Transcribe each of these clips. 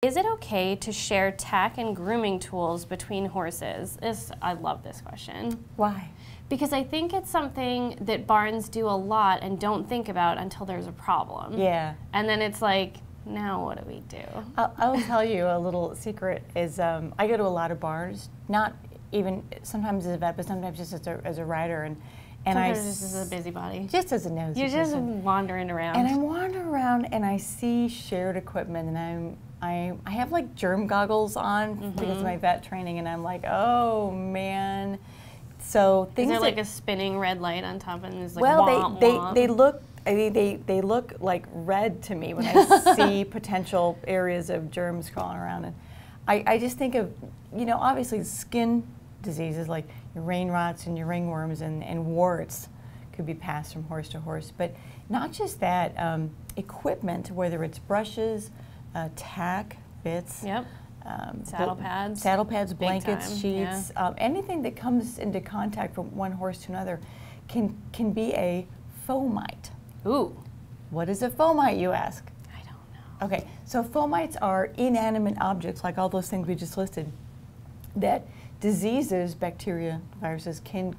Is it okay to share tack and grooming tools between horses? I love this question. Why? Because I think it's something that barns do a lot and don't think about until there's a problem. Yeah. And then it's like, now what do we do? I will tell you a little secret is I go to a lot of barns, not even sometimes as a vet, but sometimes just as a rider. And sometimes just as a busybody. Just as a nosy You're just person. wandering around. And I'm wandering around and I see shared equipment and I have like germ goggles on because of my vet training, and I'm like, oh man. So things. Is there like a spinning red light on top and there's like well, womp, they look. I mean, they look like red to me when I see potential areas of germs crawling around. And I just think of, you know, obviously skin diseases like your rain rots and your ringworms and warts could be passed from horse to horse. But not just that, equipment, whether it's brushes, tack, bits, saddle pads, blankets, sheets, anything that comes into contact from one horse to another can be a fomite. Ooh. What is a fomite, you ask? I don't know. Okay, so fomites are inanimate objects, like all those things we just listed, that diseases, bacteria, viruses, can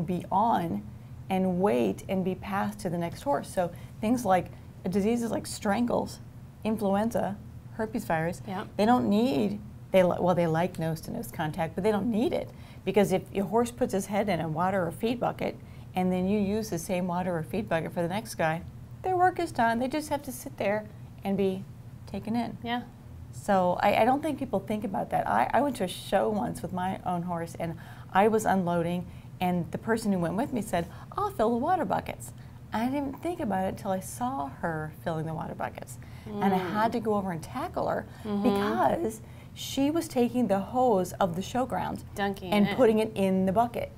be on and wait and be passed to the next horse. So things like diseases like strangles, influenza, herpes virus, they don't need, they like nose-to-nose contact, but they don't need it. Because if your horse puts his head in a water or feed bucket, and then you use the same water or feed bucket for the next guy, their work is done. They just have to sit there and be taken in. Yeah. So I don't think people think about that. I went to a show once with my own horse, and I was unloading, and the person who went with me said, I'll fill the water buckets. I didn't think about it until I saw her filling the water buckets. And I had to go over and tackle her because she was taking the hose of the showground and putting it in the bucket.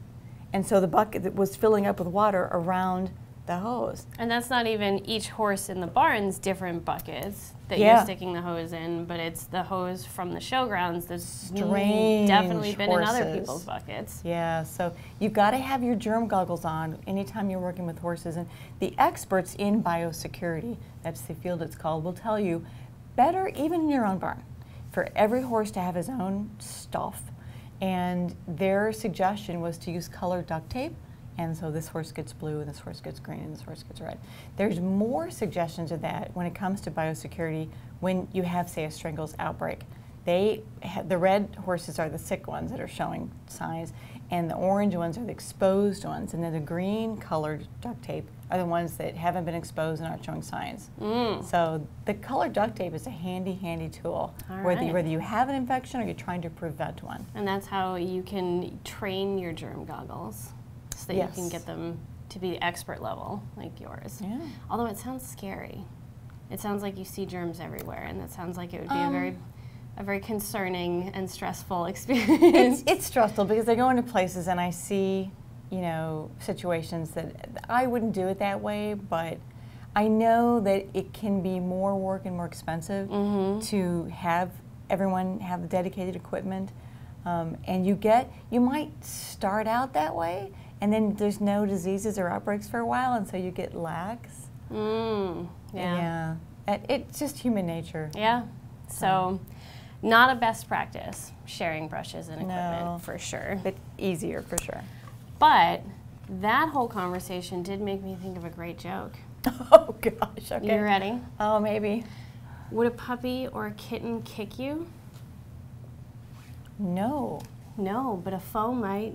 And so the bucket was filling up with water around the hose. And that's not even each horse in the barn's different buckets that you're sticking the hose in, but it's the hose from the showgrounds that's definitely been in other people's buckets. Yeah, so you've got to have your germ goggles on anytime you're working with horses. And the experts in biosecurity, that's the field it's called, will tell you better, even in your own barn, for every horse to have his own stuff. And their suggestion was to use colored duct tape. And so this horse gets blue, and this horse gets green, and this horse gets red. There's more suggestions of that when it comes to biosecurity when you have, say, a strangles outbreak. The red horses are the sick ones that are showing signs, and the orange ones are the exposed ones, and then the green colored duct tape are the ones that haven't been exposed and aren't showing signs. So the colored duct tape is a handy, handy tool, whether you have an infection or you're trying to prevent one. And that's how you can train your germ goggles, so that you can get them to be expert level like yours. Yeah. Although it sounds scary. It sounds like you see germs everywhere, and that sounds like it would be a very concerning and stressful experience. It's stressful because I go into places and I see, you know, situations that I wouldn't do it that way, but I know that it can be more work and more expensive to have everyone have the dedicated equipment. And you might start out that way, and then there's no diseases or outbreaks for a while, and so you get lax. Yeah. It's just human nature. Yeah. So, not a best practice, sharing brushes and equipment, for sure. But easier, for sure. But that whole conversation did make me think of a great joke. Oh, gosh. Okay. You ready? Oh, maybe. Would a puppy or a kitten kick you? No. No, but a foe might.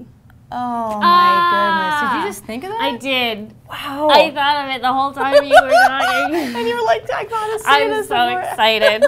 Oh my goodness. Did you just think of that? I did. Wow. I thought of it the whole time you were talking. And you were like, I gotta say this. I'm so excited.